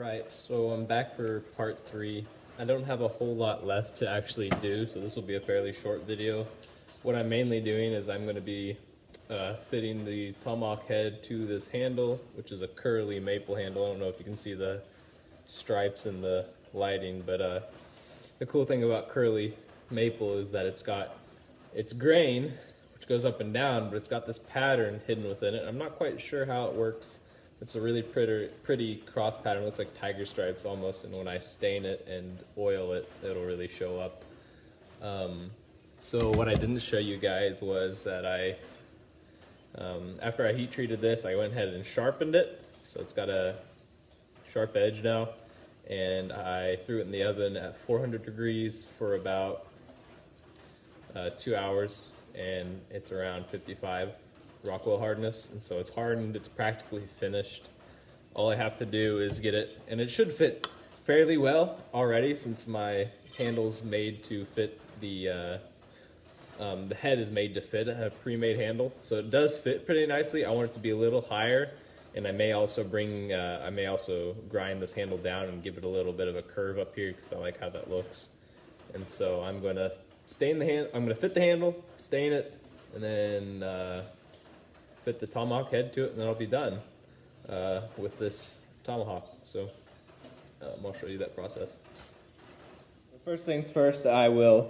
Alright, so I'm back for part 3. I don't have a whole lot left to actually do, so this will be a fairly short video. What I'm mainly doing is I'm going to be fitting the tomahawk head to this handle, which is a curly maple handle. I don't know if you can see the stripes in the lighting, but the cool thing about curly maple is that it's got its grain, which goes up and down, but it's got this pattern hidden within it. I'm not quite sure how it works. It's a really pretty cross pattern. It looks like tiger stripes almost, and when I stain it and oil it, it'll really show up. So what I didn't show you guys was that after I heat treated this, I went ahead and sharpened it. So it's got a sharp edge now, and I threw it in the oven at 400 degrees for about 2 hours, and it's around 55 Rockwell hardness, and so it's hardened, it's practically finished. All I have to do is get it, and it should fit fairly well already since my handle's made to fit the head is made to fit a pre-made handle, so it does fit pretty nicely. I want it to be a little higher, and I may also grind this handle down and give it a little bit of a curve up here because I like how that looks. And so I'm going to stain the hand. I'm going to fit the handle, stain it, and then fit the tomahawk head to it, and then I'll be done with this tomahawk. So I'll show you that process. First things first, I am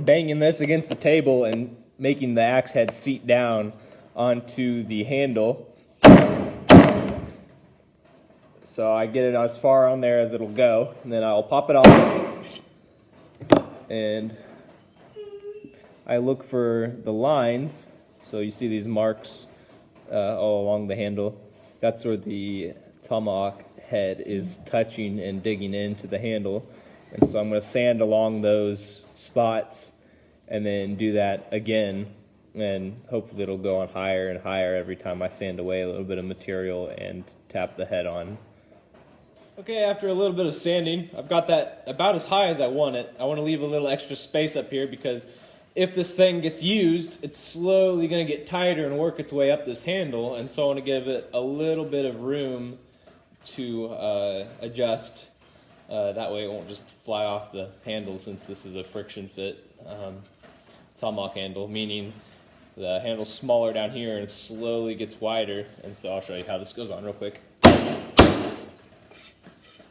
banging this against the table and making the axe head seat down onto the handle. So I get it as far on there as it'll go, and then I'll pop it off, and I look for the lines. So you see these marks all along the handle. That's where the tomahawk head is touching and digging into the handle. And so I'm going to sand along those spots and then do that again, and hopefully it'll go on higher and higher every time I sand away a little bit of material and tap the head on. Okay, after a little bit of sanding, I've got that about as high as I want it. I want to leave a little extra space up here because if this thing gets used, it's slowly going to get tighter and work its way up this handle, and so I want to give it a little bit of room to adjust. That way it won't just fly off the handle, since this is a friction fit tomahawk handle, meaning the handle's smaller down here and it slowly gets wider. And so I'll show you how this goes on real quick.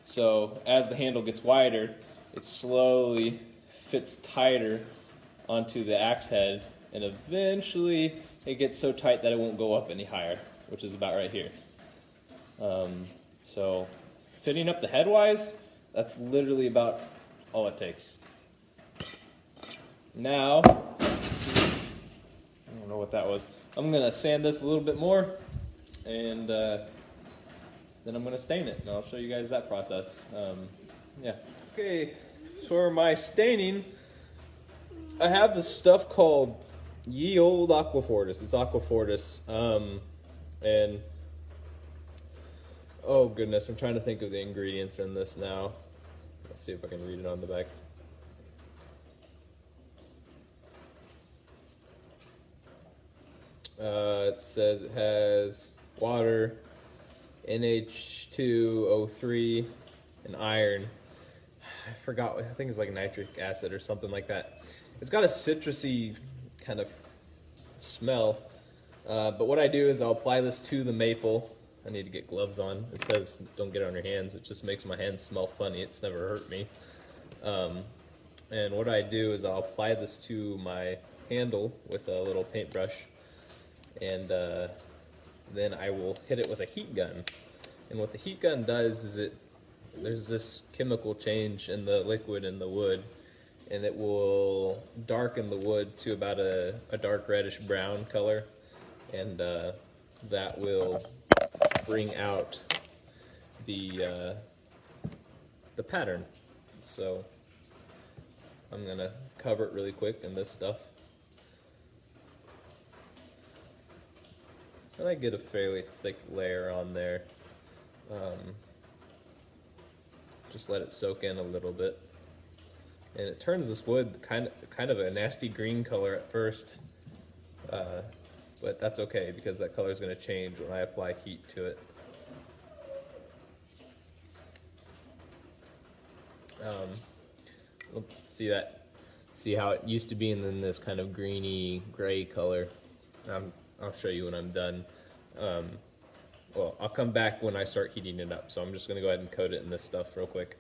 So as the handle gets wider, it slowly fits tighter onto the axe head, and eventually it gets so tight that it won't go up any higher, which is about right here. So fitting up the head wise, that's literally about all it takes. Now, I don't know what that was. I'm going to sand this a little bit more, and then I'm going to stain it, and I'll show you guys that process. Yeah. Okay, for my staining, I have this stuff called Ye Old Aquafortis. It's Aquafortis, and oh goodness, I'm trying to think of the ingredients in this now. Let's see if I can read it on the back. It says it has water, NH2O3, and iron. I forgot, I think it's like nitric acid or something like that. It's got a citrusy kind of smell, but what I do is I'll apply this to the maple. I need to get gloves on. It says don't get it on your hands. It just makes my hands smell funny. It's never hurt me. And what I do is I'll apply this to my handle with a little paintbrush, and then I will hit it with a heat gun. And what the heat gun does is there's this chemical change in the liquid in the wood, and it will darken the wood to about a dark reddish brown color, and that will bring out the pattern. So I'm gonna cover it really quick in this stuff, and I get a fairly thick layer on there. Just let it soak in a little bit, and it turns this wood kind of a nasty green color at first, but that's okay because that color is going to change when I apply heat to it. See that? See how it used to be, and then this kind of greeny gray color. I'll show you when I'm done. Well, I'll come back when I start heating it up. So I'm just gonna go ahead and coat it in this stuff real quick.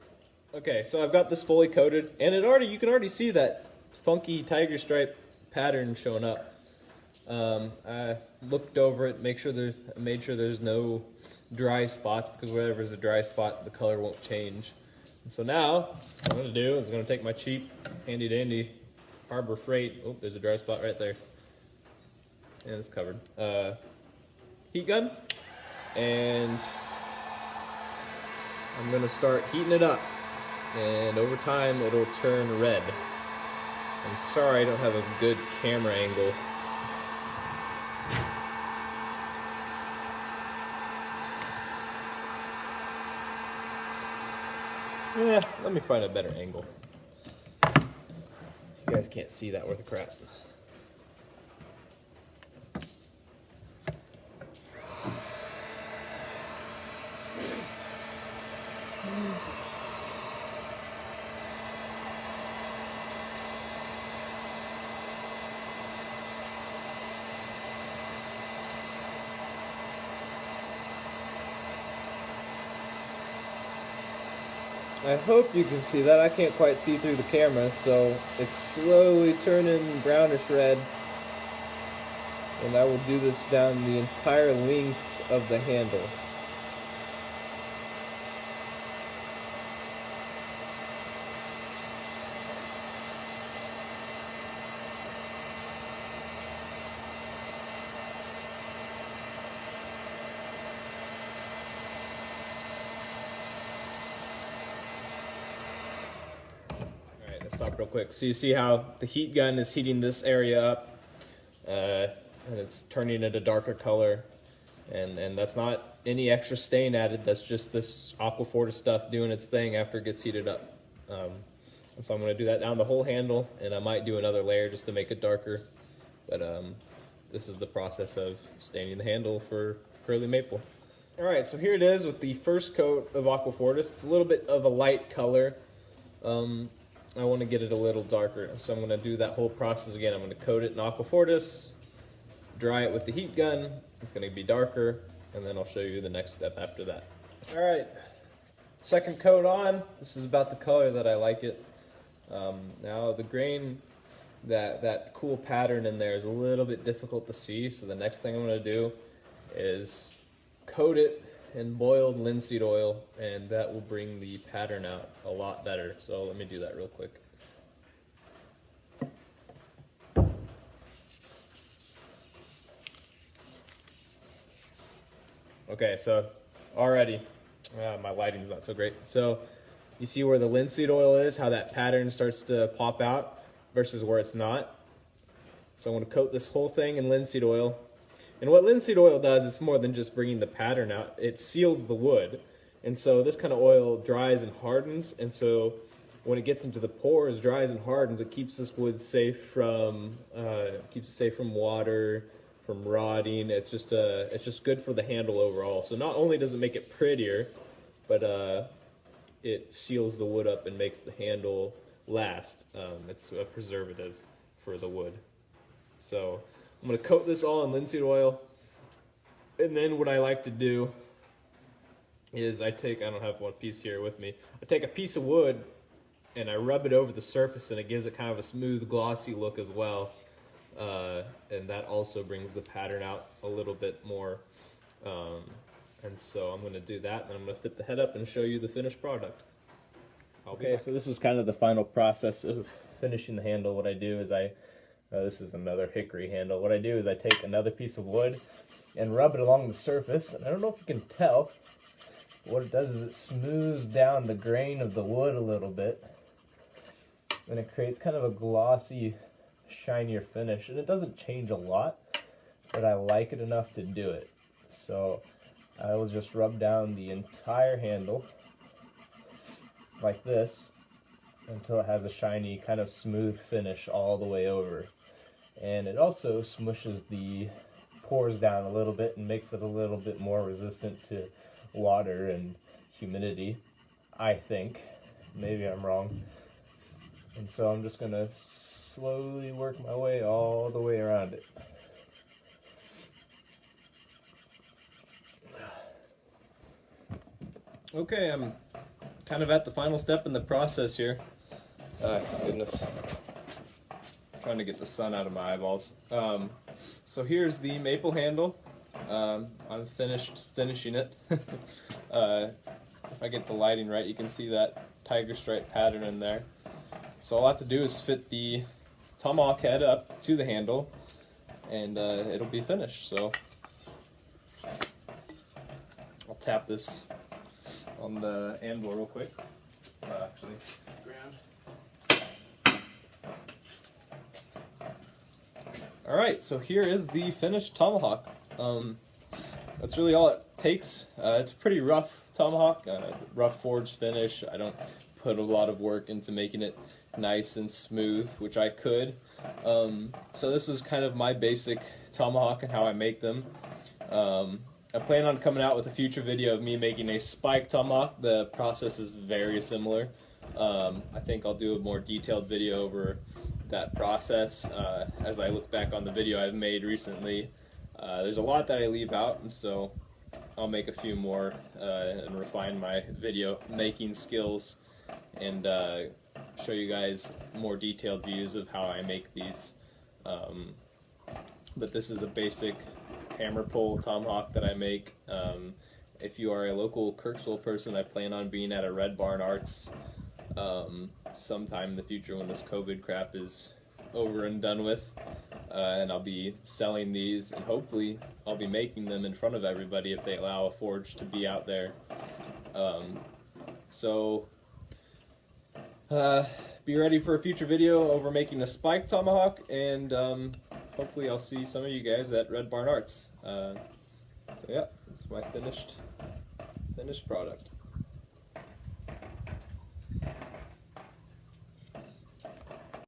Okay, so I've got this fully coated, and you can already see that funky tiger stripe pattern showing up. I looked over it, made sure there's no dry spots, because wherever there's a dry spot, the color won't change. And so now, what I'm gonna do is I'm gonna take my cheap, handy dandy Harbor Freight. Oh, there's a dry spot right there. And it's covered. Heat gun, and I'm gonna start heating it up. And over time, it'll turn red. I'm sorry I don't have a good camera angle. Yeah, let me find a better angle. You guys can't see that worth of crap. I hope you can see that. I can't quite see through the camera, so it's slowly turning brownish red. And I will do this down the entire length of the handle. Let's stop real quick. So you see how the heat gun is heating this area up, and it's turning it a darker color, and that's not any extra stain added. That's just this Aquafortis stuff doing its thing after it gets heated up. And so I'm going to do that down the whole handle, and I might do another layer just to make it darker. But this is the process of staining the handle for curly maple. All right, so here it is with the first coat of Aquafortis. It's a little bit of a light color. I want to get it a little darker, so I'm going to do that whole process again. I'm going to coat it in Aquafortis, dry it with the heat gun. It's going to be darker, and then I'll show you the next step after that. All right, second coat on. This is about the color that I like it. Now the grain, that cool pattern in there is a little bit difficult to see, so the next thing I'm going to do is coat it in boiled linseed oil, and that will bring the pattern out a lot better. So let me do that real quick. Okay, so already, my lighting's not so great. So you see where the linseed oil is, how that pattern starts to pop out versus where it's not. So I'm going to coat this whole thing in linseed oil. And what linseed oil does is more than just bringing the pattern out. It seals the wood. And so this kind of oil dries and hardens. And so when it gets into the pores, dries and hardens, it keeps this wood safe from water, from rotting. It's just good for the handle overall. So not only does it make it prettier, but it seals the wood up and makes the handle last. It's a preservative for the wood. So I'm going to coat this all in linseed oil, and then what I like to do is I don't have one piece here with me, I take a piece of wood and I rub it over the surface, and it gives it kind of a smooth, glossy look as well, and that also brings the pattern out a little bit more, and so I'm going to do that, and I'm going to fit the head up and show you the finished product. Okay, so this is kind of the final process of finishing the handle. What I do is this is another hickory handle. What I do is I take another piece of wood and rub it along the surface. And I don't know if you can tell, but what it does is it smooths down the grain of the wood a little bit. And it creates kind of a glossy, shinier finish. And it doesn't change a lot, but I like it enough to do it. So I will just rub down the entire handle like this until it has a shiny, kind of smooth finish all the way over. And it also smushes the pores down a little bit and makes it a little bit more resistant to water and humidity, I think. maybe I'm wrong. And so I'm just gonna slowly work my way all the way around it. Okay, I'm kind of at the final step in the process here. Goodness. I'm trying to get the sun out of my eyeballs. So here's the maple handle. I'm finishing it. If I get the lighting right, you can see that tiger stripe pattern in there. So all I have to do is fit the tomahawk head up to the handle, and it'll be finished. So I'll tap this on the anvil real quick. Actually, ground. All right, so here is the finished tomahawk. That's really all it takes. It's a pretty rough tomahawk, rough forged finish. I don't put a lot of work into making it nice and smooth, which I could. So this is kind of my basic tomahawk and how I make them. I plan on coming out with a future video of me making a spike tomahawk. The process is very similar. I think I'll do a more detailed video over that process as I look back on the video I've made recently. There's a lot that I leave out, and so I'll make a few more and refine my video making skills and show you guys more detailed views of how I make these. But this is a basic hammer pull tomahawk that I make. If you are a local Kirksville person, I plan on being at a Red Barn Arts sometime in the future when this COVID crap is over and done with. And I'll be selling these, and hopefully I'll be making them in front of everybody if they allow a forge to be out there. Be ready for a future video over making a spike tomahawk, and hopefully I'll see some of you guys at Red Barn Arts. So yeah, that's my finished product.